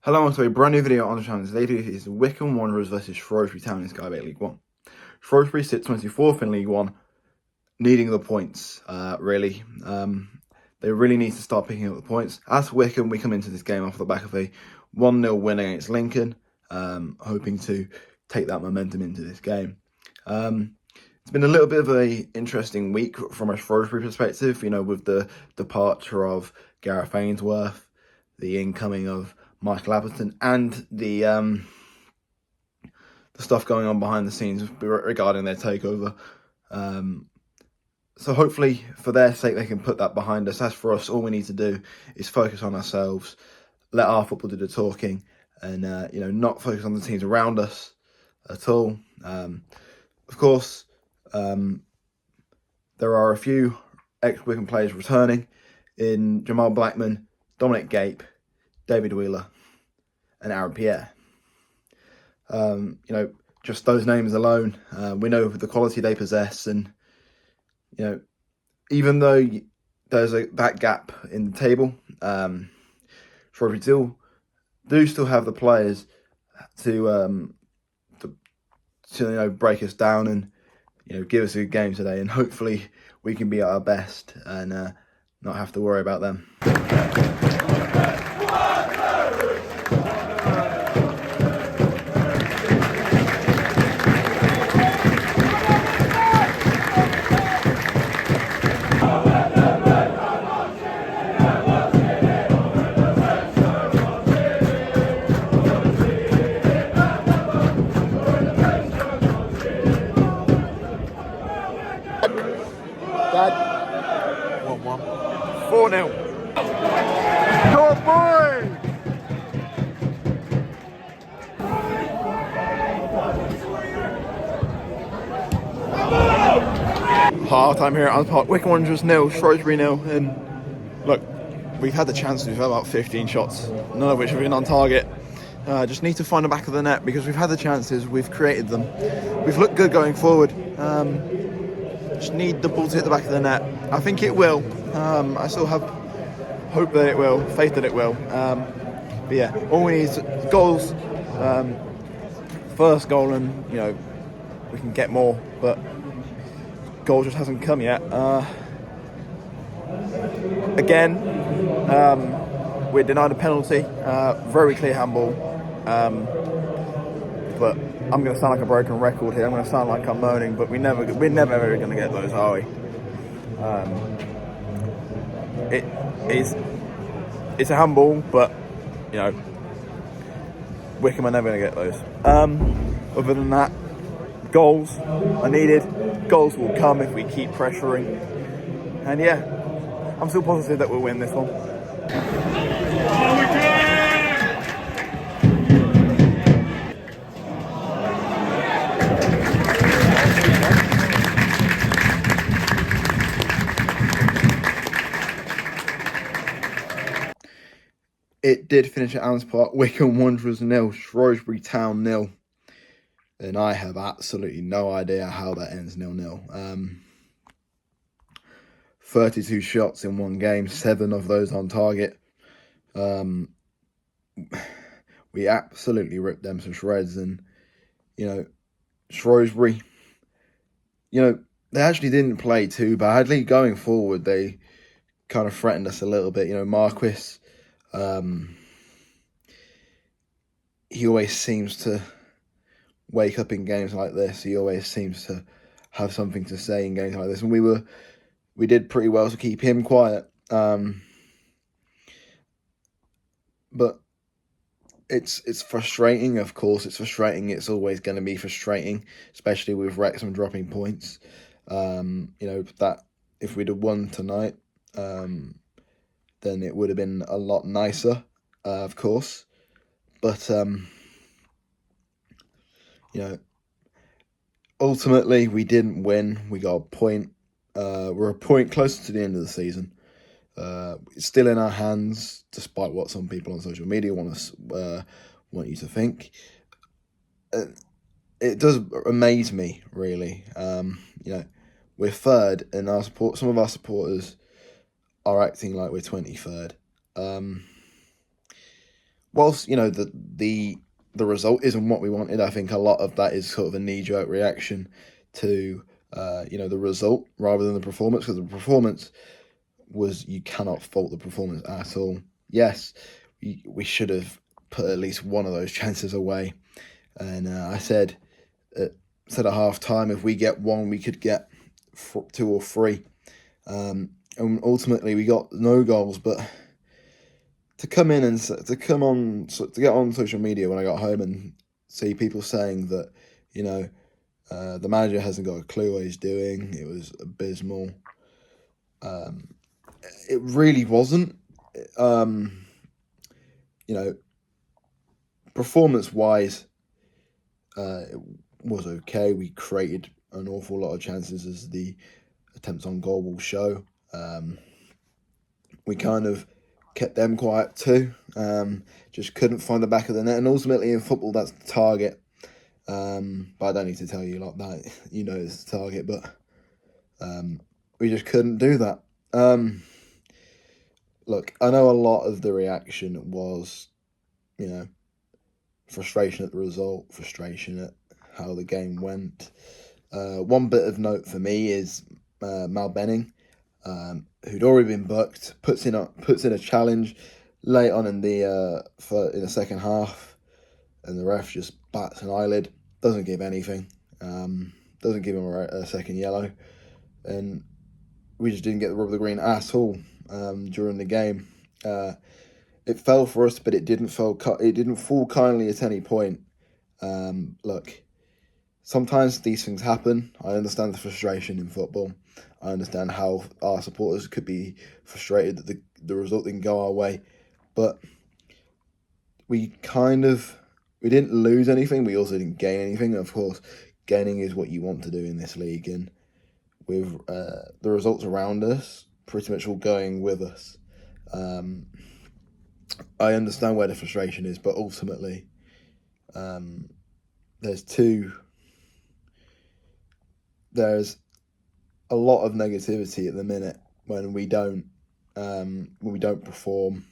Hello and to a brand new video on the channel. Today is Wycombe Wanderers versus Shrewsbury Town in Sky Bet League 1. Shrewsbury sit 24th in League 1, needing the points, really. They really need to start picking up the points. As for Wycombe, we come into this game off the back of a 1-0 win against Lincoln, hoping to take that momentum into this game. It's been a little bit of an interesting week from a Shrewsbury perspective, with the departure of Gareth Ainsworth, the incoming of Michael Appleton, and the stuff going on behind the scenes regarding their takeover. So hopefully, for their sake, they can put that behind us. As for us, all we need to do is focus on ourselves, let our football do the talking, and not focus on the teams around us at all. Of course, there are a few ex-Wycombe players returning in Jamal Blackman, Dominic Gape, David Wheeler, and Aaron Pierre. Just those names alone, we know the quality they possess, and even though there's that gap in the table, Shrewsbury do still have the players to break us down and give us a good game today, and hopefully we can be at our best and not have to worry about them. Dad. 1-1. 4-0. Good boy! Half time here at Allen Park. Wycombe Wanderers 0, Shrewsbury 0. And look, we've had the chances. We've had about 15 shots, none of which have been on target. Just need to find the back of the net because we've had the chances, we've created them. We've looked good going forward. Just need the ball to hit the back of the net. I think it will. I still have hope that it will, faith that it will. But yeah, all we need is goals. First goal, and we can get more, but goal just hasn't come yet. Again, we're denied a penalty. Very clear handball. But I'm going to sound like a broken record here. I'm going to sound like I'm moaning, but we're never ever going to get those, are we? It's a handball, but Wycombe are never going to get those. Other than that, goals are needed. Goals will come if we keep pressuring, and yeah, I'm still positive that we'll win this one. It did finish at Allen Park. Wycombe Wanderers 0, Shrewsbury Town 0. And I have absolutely no idea how that ends 0-0. 32 shots in one game, 7 of those on target. We absolutely ripped them to shreds. And, Shrewsbury, they actually didn't play too badly. Going forward, they kind of threatened us a little bit. Marquis, he always seems to wake up in games like this. He always seems to have something to say in games like this, and we did pretty well to keep him quiet. But it's frustrating. Of course, it's frustrating. It's always going to be frustrating, especially with Wrexham dropping points. That if we'd have won tonight, then it would have been a lot nicer, of course. But, ultimately, we didn't win. We got a point. We're a point closer to the end of the season. It's still in our hands, despite what some people on social media want you to think. It does amaze me, really. We're third, and some of our supporters are acting like we're 23rd. whilst the result isn't what we wanted, I think a lot of that is sort of a knee-jerk reaction to the result rather than the performance, because the performance was, you cannot fault the performance at all. Yes, we should have put at least one of those chances away, and I said at half time, if we get one, we could get 2 or 3, and ultimately we got no goals. But to come in and to get on social media when I got home and see people saying that the manager hasn't got a clue what he's doing, it was abysmal. It really wasn't. Performance-wise, it was okay. We created an awful lot of chances, as the attempts on goal will show. We kind of kept them quiet too. Just couldn't find the back of the net, and ultimately in football, that's the target. But I don't need to tell you like that. It's the target, but we just couldn't do that. Look, I know a lot of the reaction was, frustration at the result, frustration at how the game went. One bit of note for me is Mal Benning, who'd already been booked, puts in a challenge late on in the second half, and the ref just bats an eyelid, doesn't give anything, doesn't give him a second yellow, and we just didn't get the rub of the green at all during the game. It fell for us, but it didn't fall kindly at any point. Look, sometimes these things happen. I understand the frustration in football. I understand how our supporters could be frustrated that the result didn't go our way, but we didn't lose anything. We also didn't gain anything. Of course, gaining is what you want to do in this league, and with the results around us pretty much all going with us. I understand where the frustration is, but ultimately, there's a lot of negativity at the minute when we don't perform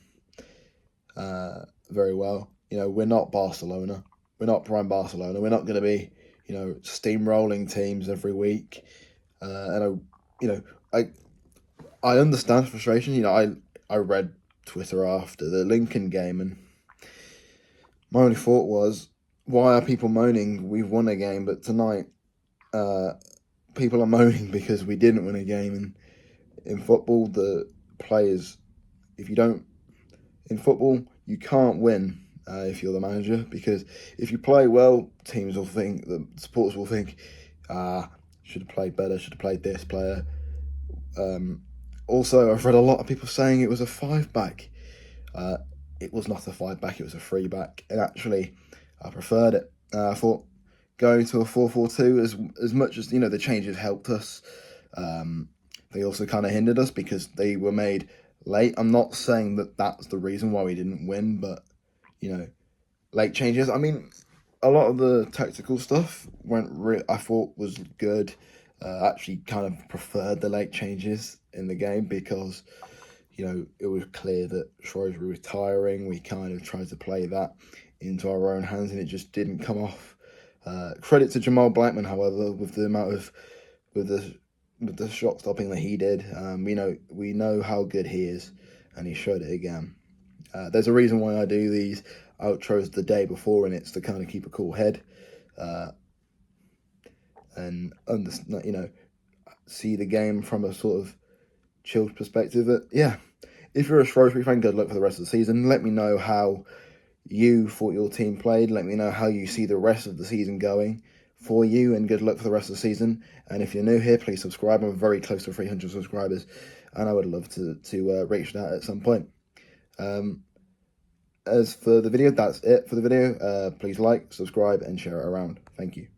very well. We're not Barcelona. We're not prime Barcelona. We're not going to be, steamrolling teams every week. And I understand frustration. I read Twitter after the Lincoln game, and my only thought was, why are people moaning? We've won a game, but tonight, people are moaning because we didn't win a game. And in football, the players, in football, you can't win if you're the manager, because if you play well, the supporters will think, should have played better, should have played this player. Also, I've read a lot of people saying it was a 5-back. It was not a 5-back, it was a 3-back. And actually, I preferred it. I thought going to a 4-4-2, as much as, the changes helped us, they also kind of hindered us because they were made late. I'm not saying that that's the reason why we didn't win, but, late changes. I mean, a lot of the tactical stuff I thought was good. Actually kind of preferred the late changes in the game because, it was clear that Shrewsbury was tiring. We kind of tried to play that into our own hands, and it just didn't come off. Credit to Jamal Blackman, however, with the shot stopping that he did. We know how good he is, and he showed it again. There's a reason why I do these outros the day before, and it's to kind of keep a cool head. And see the game from a sort of chilled perspective. But yeah, if you're a Shrewsbury fan, good luck for the rest of the season. Let me know how you thought your team played. Let me know how you see the rest of the season going for you, and good luck for the rest of the season. And if you're new here, please subscribe. I'm very close to 300 subscribers, and I would love to reach that at some point. As for the video, that's it for the video. Please like, subscribe, and share it around. Thank you.